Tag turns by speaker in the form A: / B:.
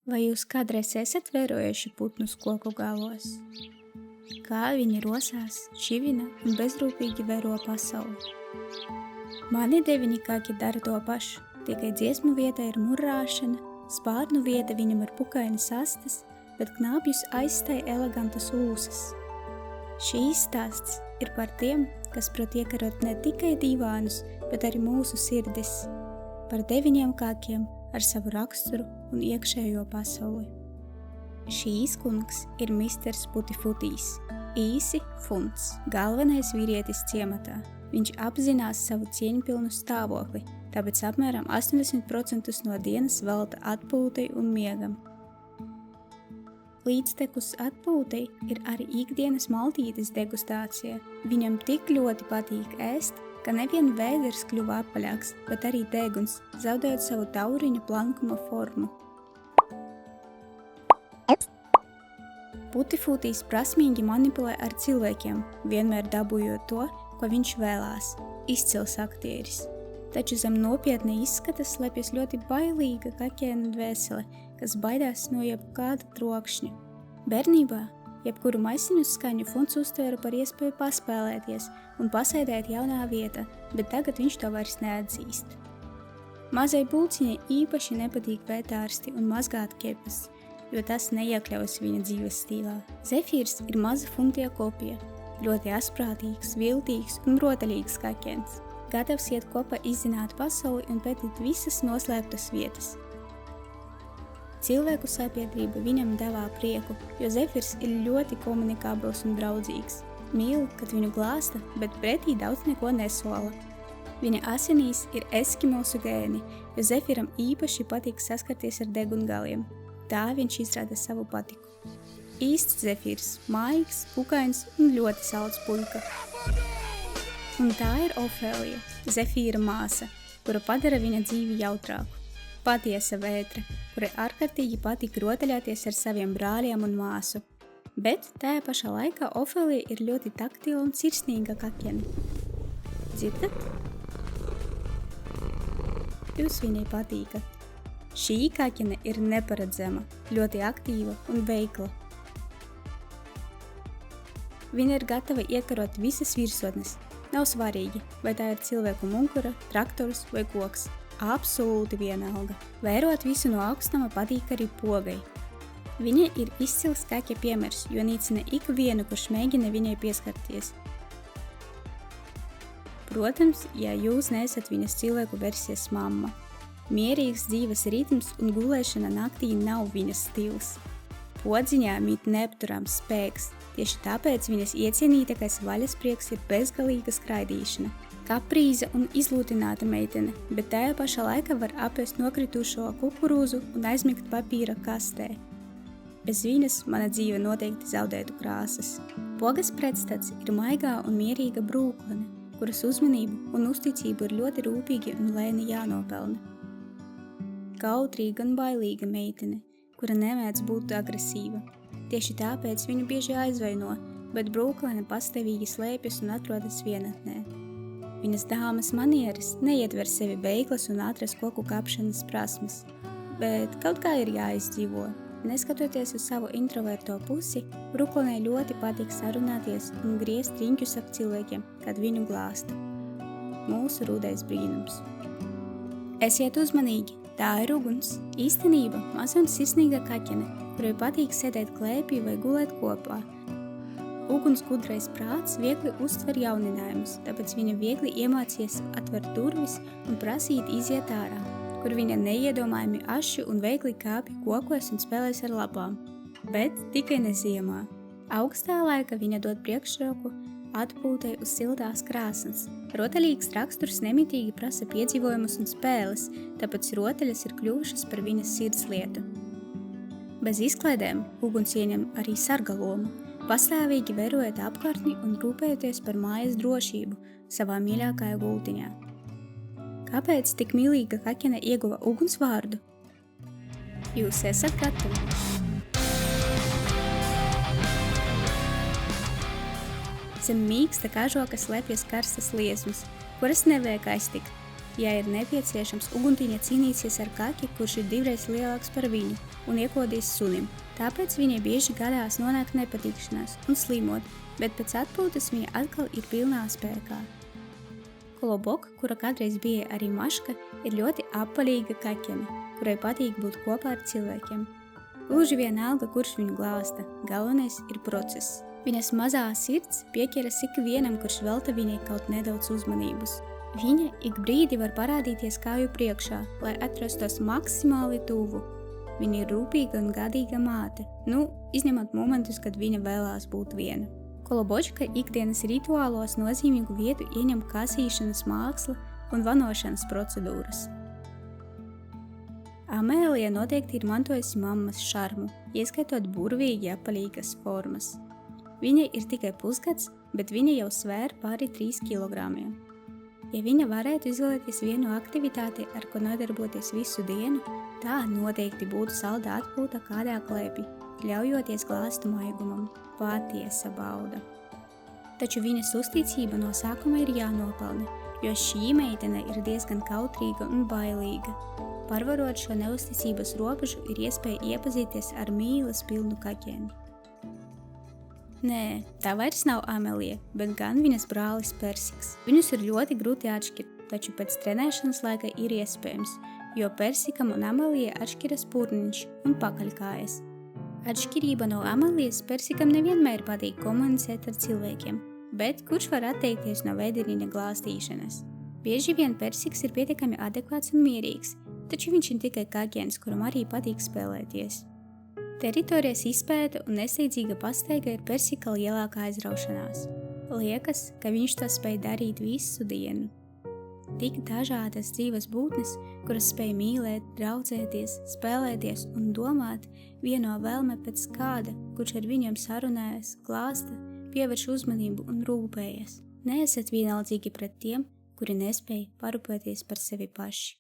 A: Vai jūs kādreiz esat vērojuši putnus koku galos? Kā viņi rosās, šivina un bezrūpīgi vēro pasauli? Mani 9 kaki dara to pašu, tikai dziesmu vieta ir murrāšana, spārnu vieta viņam ir pukainas astes, bet knāpjus aizstāja elegantas ūsas. Šīs stāsts ir par tiem, kas prot iekarot ne tikai divānus, bet arī mūsu sirdis, par 9 kakiem ar savu raksturu un iekšējo pasauli. Šīs kungs ir misters Putifutijs, īsi Funts, galvenais vīrietis ciematā. Viņš apzinās savu cieņpilnu stāvokli, tāpēc apmēram 80% no dienas velta atpūtai un miegam. Līdztekus atpūtai ir arī ikdienas maltītes degustācija. Viņam tik ļoti patīk ēst, ka nevien vēders kļuva apaļāks, bet arī deguns, zaudējot savu tauriņu plankuma formu. Putifutijs prasmīgi manipulē ar cilvēkiem, vienmēr dabūjot to, ko viņš vēlās. Izcils aktieris. Taču zem nopietna izskata slepjas ļoti bailīga kaķēna dvēsele, kas baidās no jebkāda trokšņa. Bērnībā jebkuru maisiņu skaņu Funts uztvēra par iespēju paspēlēties un pasēdēt jaunā vietā, bet tagad viņš to vairs neatzīst. Mazai bulciņai īpaši nepatīk vetārsti un mazgāt kepas, jo tas neiekļaujas viņa dzīves stīlā. Zefīrs ir maza Funtie kopija, ļoti asprātīgs, viltīgs un rotaļīgs kaķens, gatavs iet kopā izzināt pasauli un pētīt visas noslēptas vietas. Cilvēku sabiedrība viņam devā prieku, jo Zefīrs ir ļoti komunikabls un draudzīgs. Mīl, kad viņu glāsta, bet pretī daudz neko nesola. Viņa asinīs ir eskimosu gēni, jo Zefīram īpaši patīk saskarties ar degungaliem. Tā viņš izrāda savu patiku. Īsts Zefīrs, maigs, pukains un ļoti salds puika. Un tā ir Ofēlija, Zefīra māsa, kura padara viņa dzīvi jautrāku. Patiesa vētra, kurai ārkārtīgi patīk rotaļāties ar saviem brāļiem un māsu. Bet tajā pašā laikā Ofēlija ir ļoti taktila un sirsnīga kaķene. Dzirdat? Jūs viņai patīkat. Šī kaķene ir neparedzama, ļoti aktīva un veikla. Viņa ir gatava iekarot visas virsotnes. Nav svarīgi, vai tā ir cilvēku munkura, traktors vai koks. Absolūti vienalga. Vērot visu no augstuma patīk arī pogai. Viņa ir izcils kaķa piemērs, jo nīcina ikvienu, kurš mēģina viņai pieskarties. Protams, ja jūs neesat viņas cilvēku versijas mamma. Mierīgs dzīves ritms un gulēšana naktī nav viņas stils. Podziņā mīt neapturams spēks, tieši tāpēc viņas iecienītākais vaļasprieks ir bezgalīga skraidīšana. Kaprīza un izlūtināta meitene, bet tajā pašā laikā var apēst nokritušo kukurūzu un aizmigt papīra kastē. Bez viņas mana dzīve noteikti zaudētu krāsas. Pogas pretstats ir maigā un mierīga brūklane, kuras uzmanību un uzticību ir ļoti rūpīgi un lēni jānopelna. Kautrīga un bailīga meitene, kura nemēdz būt agresīva. Tieši tāpēc viņu bieži aizvaino, bet brūklane pastāvīgi slēpjas un atrodas vienatnē. Viņas dāmas manieres neietver sevi veiklas un ātras koku kāpšanas prasmes, bet kaut kā ir jāizdzīvo. Neskatoties uz savu introverto pusi, brūklanei ļoti patīk sarunāties un griezt riņķus ap cilvēkiem, kad viņu glāsta. Mūsu rudais brīnums. Esiet uzmanīgi! Tā ir Uguns. Īstenība maza un sirsnīga kaķene, kurai patīk sēdēt klēpī vai gulēt kopā. Uguns gudrais prāts viegli uztver jauninājumus, tāpēc viņa viegli iemācies atvert durvis un prasīt iziet ārā, kur viņa neiedomājami aši un veikli kāpj kokos un spēlēs ar lapām. Bet tikai ne ziemā. Augstā laika viņa dod priekšroku atpūtai uz siltās krāsas. Rotaļīgs raksturs nemitīgi prasa piedzīvojumus un spēles, tāpēc rotaļas ir kļuvušas par viņas sirdslietu. Bez izklaidēm Uguns ieņem arī sarga lomu, pastāvīgi vērojot apkārtni un rūpējoties par mājas drošību savā mīļākajā gultiņā. Kāpēc tik mīlīga kaķene ieguva Uguns vārdu? Jūs esat gatavi! Zem mīksta kažoka slēpjas karstas liesmas, kuras nevajag aiztikt. Ja ir nepieciešams, uguntiņa cīnīsies ar kaki, kurš ir 2 reizes lielāks par viņu un iekodīs sunim. Tāpēc viņai bieži gadās nonākt nepatikšanās un slimot, bet pēc atpūtas viņa atkal ir pilnā spēkā. Koloboka, kura kādreiz bija arī maška, ir ļoti apaļīga kaķene, kurai patīk būt kopā ar cilvēkiem. Gluži vienalga, kurš viņu glāsta, galvenais ir process. Viņas mazā sirds pieķeras ikvienam, kurš velta viņai kaut nedaudz uzmanības. Viņa ik brīdi var parādīties kāju priekšā, lai atrastos maksimāli tuvu. Viņa ir rūpīga un gadīga māte, izņemot momentus, kad viņa vēlās būt viena. Kolobočka ikdienas rituālos nozīmīgu vietu ieņem kasīšanas māksla un vanošanas procedūras. Amēlija noteikti ir mantojusi mammas šarmu, ieskaitot burvīgi apaļīgas formas. Viņa ir tikai pusgads, bet viņa jau svēr pāri 3 kilogramiem. Ja viņa varētu izvēlēties vienu aktivitāti, ar ko nodarboties visu dienu, tā noteikti būtu salda atpūta kādā klēpī, ļaujoties glāstu maigumam. Patiesa bauda. Taču viņas uzticība no sākuma ir jānopelna, jo šī meitene ir diezgan kautrīga un bailīga. Parvarot šo neusticības robežu ir iespēja iepazīties ar mīlas pilnu kaķeni. Nē, tā vairs nav Amelija, bet gan viņas brālis Persiks. Viņus ir ļoti grūti atšķirt, taču pēc trenēšanas laika ir iespējams, jo Persikam un Amelijai atšķiras purniņš un pakaļkājas. Atšķirība no Amelijas, Persikam nevienmēr patīk komunicēt ar cilvēkiem, bet kurš var atteikties no vēderiņa glāstīšanas? Bieži vien Persiks ir pietiekami adekvāts un mierīgs, taču viņš ir tikai kaķēns, kuram arī patīk spēlēties. Teritorijas izpēta un nesteidzīga pastaiga ir Persika lielākā aizraušanās. Liekas, ka viņš to spēj darīt visu dienu. Tik dažādas dzīves būtnes, kuras spēj mīlēt, draudzēties, spēlēties un domāt, vieno vēlme pēc kāda, kurš ar viņiem sarunājas, glāsta, pievērš uzmanību un rūpējas. Neesat vienaldzīgi pret tiem, kuri nespēj parūpēties par sevi paši.